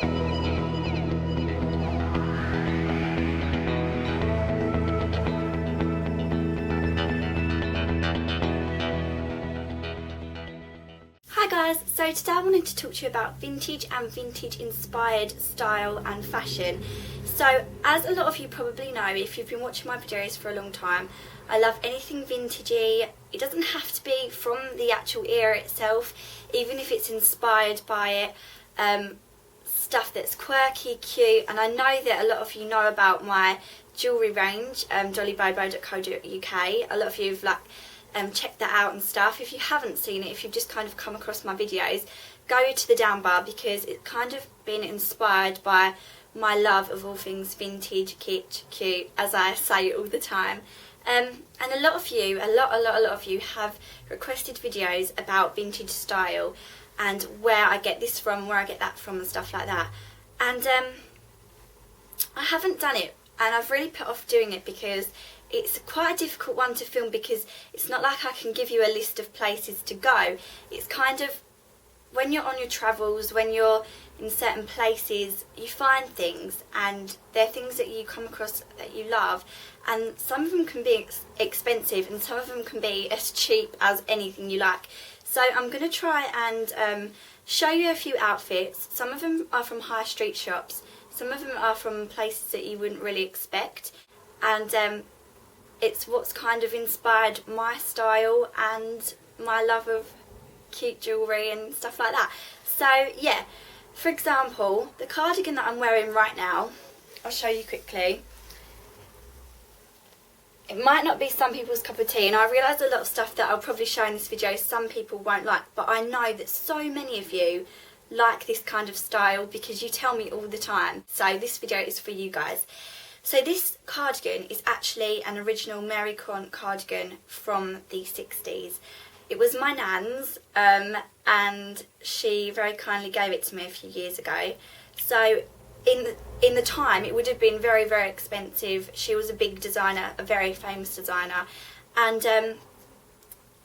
Hi guys, so today I wanted to talk to you about vintage and vintage inspired style and fashion. So as a lot of you probably know, if you've been watching my videos for a long time, I love anything vintagey. It doesn't have to be from the actual era itself, even if it's inspired by it. Stuff that's quirky, cute, and I know that a lot of you know about my jewellery range, dollybobo.co.uk. A lot of you have check that out and stuff. If you haven't seen it, if you've just kind of come across my videos, go to the down bar because it's kind of been inspired by my love of all things vintage, kitsch, cute, as I say all the time. And a lot of you, a lot of you have requested videos about vintage style and where I get this from, where I get that from and stuff like that. And I haven't done it, and I've really put off doing it because it's quite a difficult one to film, because it's not like I can give you a list of places to go. It's kind of, when you're on your travels, when you're in certain places, you find things, and they're things that you come across that you love, and some of them can be expensive and some of them can be as cheap as anything you like. So I'm going to try and show you a few outfits. Some of them are from high street shops, some of them are from places that you wouldn't really expect, and it's what's kind of inspired my style and my love of cute jewellery and stuff like that. So yeah, for example, the cardigan that I'm wearing right now, I'll show you quickly. It might not be some people's cup of tea, and I realise a lot of stuff that I'll probably show in this video some people won't like, but I know that so many of you like this kind of style because you tell me all the time. So this video is for you guys. So this cardigan is actually an original Mary Quant cardigan from the 60s. It was my nan's, and she very kindly gave it to me a few years ago. So in the time, it would have been very, very expensive. She was a big designer, a very famous designer, and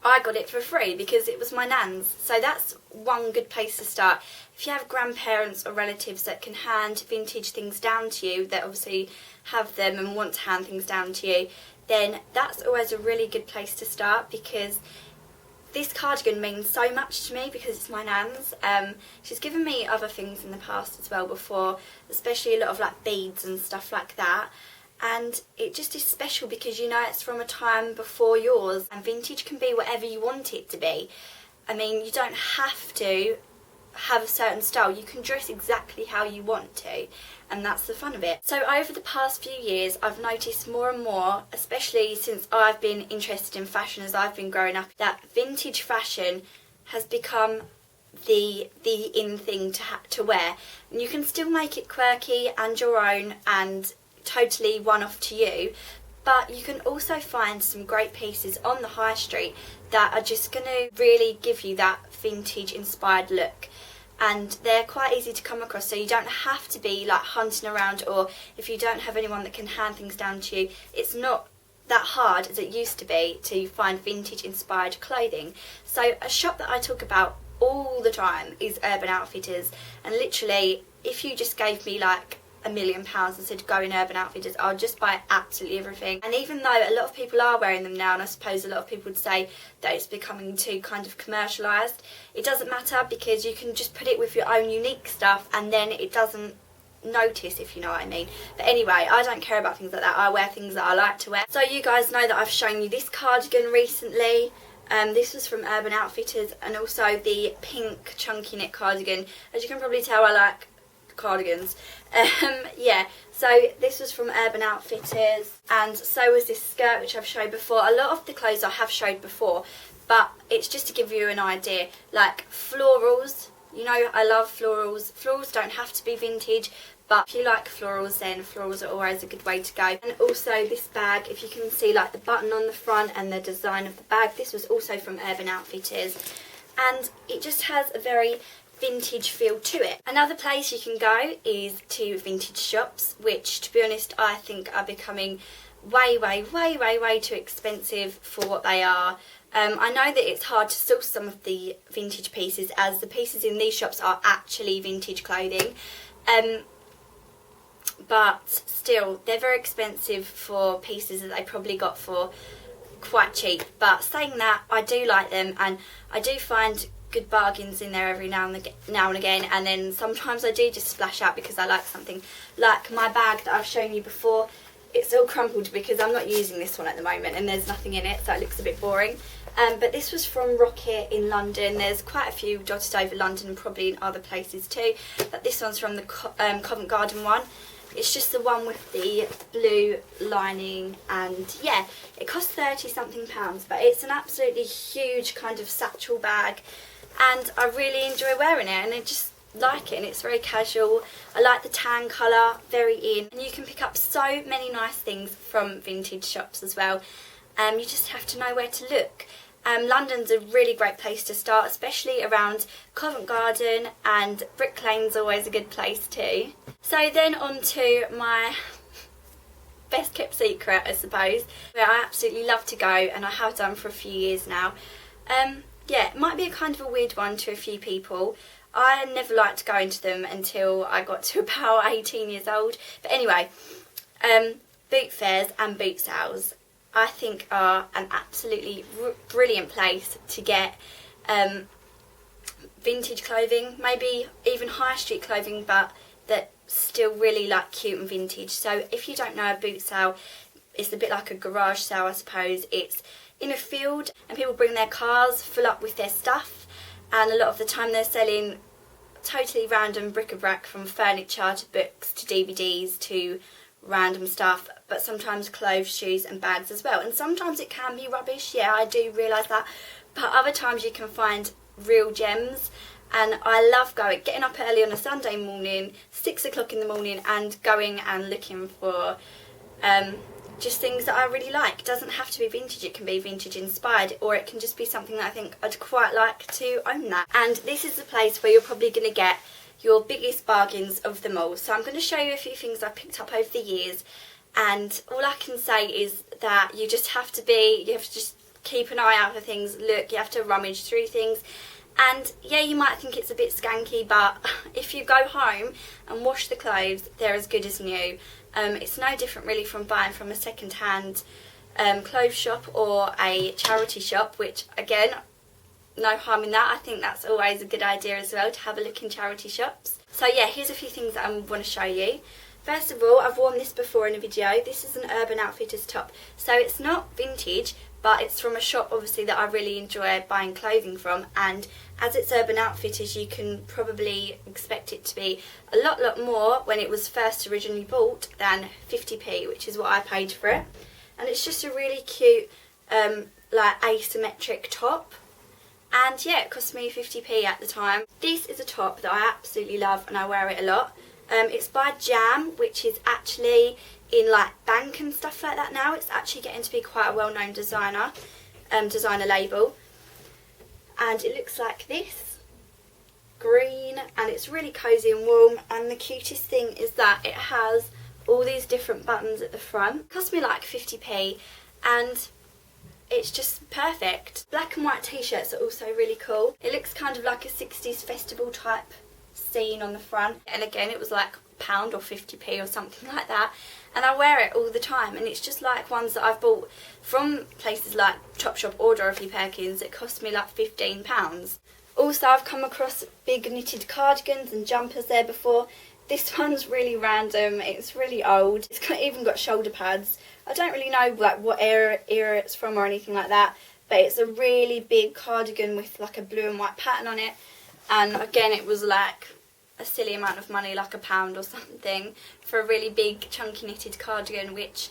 I got it for free because it was my nan's. So that's one good place to start. If you have grandparents or relatives that can hand vintage things down to you, that obviously have them and want to hand things down to you, then that's always a really good place to start, because this cardigan means so much to me because it's my nan's. She's given me other things in the past as well before, especially a lot of beads and stuff like that. And it just is special because you know it's from a time before yours, and vintage can be whatever you want it to be. I mean, you don't have to have a certain style, you can dress exactly how you want to, and that's the fun of it. So over the past few years, I've noticed more and more, especially since I've been interested in fashion as I've been growing up, that vintage fashion has become the in thing to wear. And you can still make it quirky and your own and totally one-off to you, but you can also find some great pieces on the high street that are just going to really give you that vintage inspired look. And they're quite easy to come across, so you don't have to be hunting around, or if you don't have anyone that can hand things down to you, it's not that hard as it used to be to find vintage inspired clothing. So a shop that I talk about all the time is Urban Outfitters, and literally if you just gave me £1 million and said go in Urban Outfitters, I'll just buy absolutely everything. And even though a lot of people are wearing them now, and I suppose a lot of people would say that it's becoming too kind of commercialised, it doesn't matter because you can just put it with your own unique stuff and then it doesn't notice, if you know what I mean. But anyway, I don't care about things like that. I wear things that I like to wear. So you guys know that I've shown you this cardigan recently. This was from Urban Outfitters, and also the pink chunky knit cardigan. As you can probably tell, I like cardigans. Yeah, so this was from Urban Outfitters, and so was this skirt which I've showed before. A lot of the clothes I have showed before, but it's just to give you an idea. Florals, you know I love florals. Florals don't have to be vintage, but if you like florals, then florals are always a good way to go. And also this bag, if you can see the button on the front and the design of the bag, this was also from Urban Outfitters, and it just has a very vintage feel to it. Another place you can go is to vintage shops, which to be honest I think are becoming way too expensive for what they are. I know that it's hard to source some of the vintage pieces, as the pieces in these shops are actually vintage clothing, But still, they're very expensive for pieces that they probably got for quite cheap. But saying that, I do like them, and I do find good bargains in there every now and again, and then sometimes I do just splash out because I like something. Like my bag that I've shown you before, it's all crumpled because I'm not using this one at the moment and there's nothing in it, so it looks a bit boring. But this was from Rocket in London. There's quite a few dotted over London and probably in other places too, but this one's from the Covent Garden one. It's just the one with the blue lining, and yeah, it costs £30 something, but it's an absolutely huge kind of satchel bag, and I really enjoy wearing it, and I just like it, and it's very casual. I like the tan colour, very in, and you can pick up so many nice things from vintage shops as well. You just have to know where to look. London's a really great place to start, especially around Covent Garden, and Brick Lane's always a good place too. So then on to my best kept secret, I suppose, where I absolutely love to go, and I have done for a few years now. Yeah, it might be a kind of a weird one to a few people. I never liked to go into them until I got to about 18 years old. But anyway, boot fairs and boot sales, I think, are an absolutely brilliant place to get vintage clothing, maybe even high street clothing, but that still really like cute and vintage. So if you don't know, a boot sale, it's a bit like a garage sale, I suppose. It's in a field and people bring their cars full up with their stuff, and a lot of the time they're selling totally random bric-a-brac, from furniture to books to DVDs to random stuff, but sometimes clothes, shoes and bags as well. And sometimes it can be rubbish, yeah, I do realise that, but other times you can find real gems. And I love getting up early on a Sunday morning, 6 o'clock in the morning, and going and looking for just things that I really like. It doesn't have to be vintage, it can be vintage inspired, or it can just be something that I think I'd quite like to own that. And this is the place where you're probably going to get your biggest bargains of them all. So I'm going to show you a few things I've picked up over the years, and all I can say is that you have to just keep an eye out for things, look, you have to rummage through things. And yeah, you might think it's a bit skanky, but if you go home and wash the clothes, they're as good as new. It's no different really from buying from a second-hand clothes shop or a charity shop, which again, no harm in that. I think that's always a good idea as well, to have a look in charity shops. So yeah, here's a few things that I want to show you. First of all, I've worn this before in a video. This is an Urban Outfitters top. So it's not vintage, but it's from a shop obviously that I really enjoy buying clothing from, and as it's Urban Outfitters, you can probably expect it to be a lot more when it was first originally bought than 50p, which is what I paid for it. And it's just a really cute like asymmetric top, and yeah, it cost me 50p at the time. This is a top that I absolutely love and I wear it a lot. It's by Jam, which is actually in like Bank and stuff like that now. It's actually getting to be quite a well-known designer label, and it looks like this, green, and it's really cozy and warm. And the cutest thing is that it has all these different buttons at the front. It cost me like 50p, and it's just perfect. Black and white t-shirts are also really cool. It looks kind of like a 60s festival type scene on the front, and again it was like £1 or 50p or something like that, and I wear it all the time, and it's just like ones that I've bought from places like Topshop or Dorothy Perkins. It cost me like £15. Also, I've come across big knitted cardigans and jumpers there before. This one's really random, it's really old, even got shoulder pads. I don't really know like what era it's from or anything like that, but it's a really big cardigan with like a blue and white pattern on it, and again it was like a silly amount of money, like £1 or something, for a really big chunky knitted cardigan, which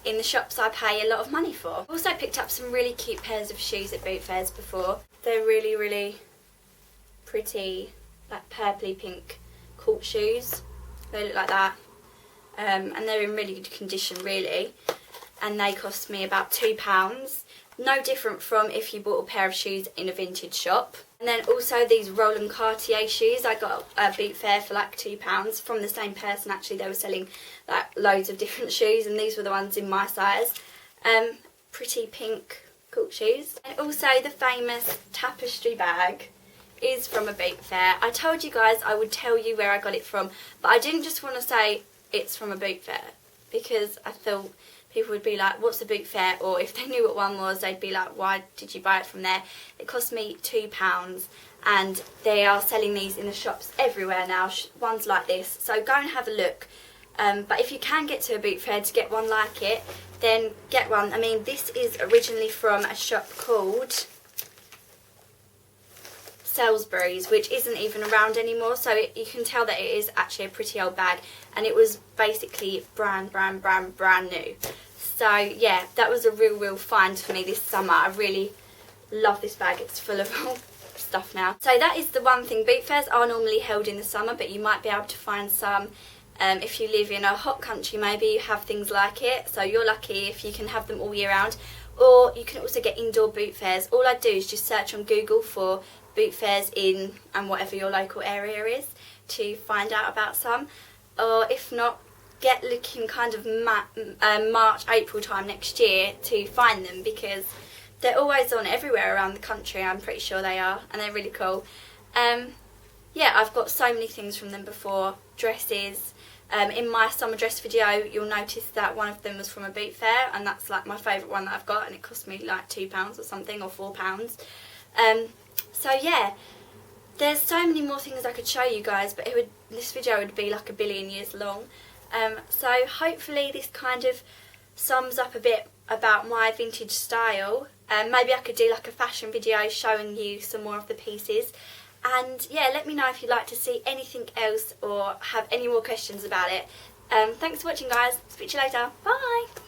in the shops I pay a lot of money for. Also picked up some really cute pairs of shoes at boot fairs before. They're really pretty, like purpley pink court shoes. They look like that, and they're in really good condition really, and they cost me about £2. No different from if you bought a pair of shoes in a vintage shop. And then also these Roland Cartier shoes, I got a boot fair for like £2 from the same person. Actually, they were selling like loads of different shoes, and these were the ones in my size. Pretty pink cool shoes. And also the famous tapestry bag is from a boot fair. I told you guys I would tell you where I got it from, but I didn't just want to say it's from a boot fair, because I thought people would be like, what's a boot fair? Or if they knew what one was, they'd be like, why did you buy it from there? It cost me £2, and they are selling these in the shops everywhere now, ones like this, so go and have a look. But if you can get to a boot fair to get one like it, then get one. I mean, this is originally from a shop called Salisbury's, which isn't even around anymore, so you can tell that it is actually a pretty old bag, and it was basically brand new. So yeah, that was a real find for me this summer. I really love this bag. It's full of stuff now. So that is the one thing. Boot fairs are normally held in the summer, but you might be able to find some if you live in a hot country. Maybe you have things like it, so you're lucky if you can have them all year round. Or you can also get indoor boot fairs. All I do is just search on Google for boot fairs in and whatever your local area is to find out about some. Or if not, get looking kind of March, April time next year to find them, because they're always on everywhere around the country. I'm pretty sure they are, and they're really cool. Yeah, I've got so many things from them before. Dresses. In my summer dress video, you'll notice that one of them was from a boot fair, and that's like my favourite one that I've got, and it cost me like £2 or something, or £4. So yeah, there's so many more things I could show you guys, but this video would be like a billion years long. So hopefully this kind of sums up a bit about my vintage style. Maybe I could do like a fashion video showing you some more of the pieces. And yeah, let me know if you'd like to see anything else or have any more questions about it. Thanks for watching, guys. Speak to you later. Bye!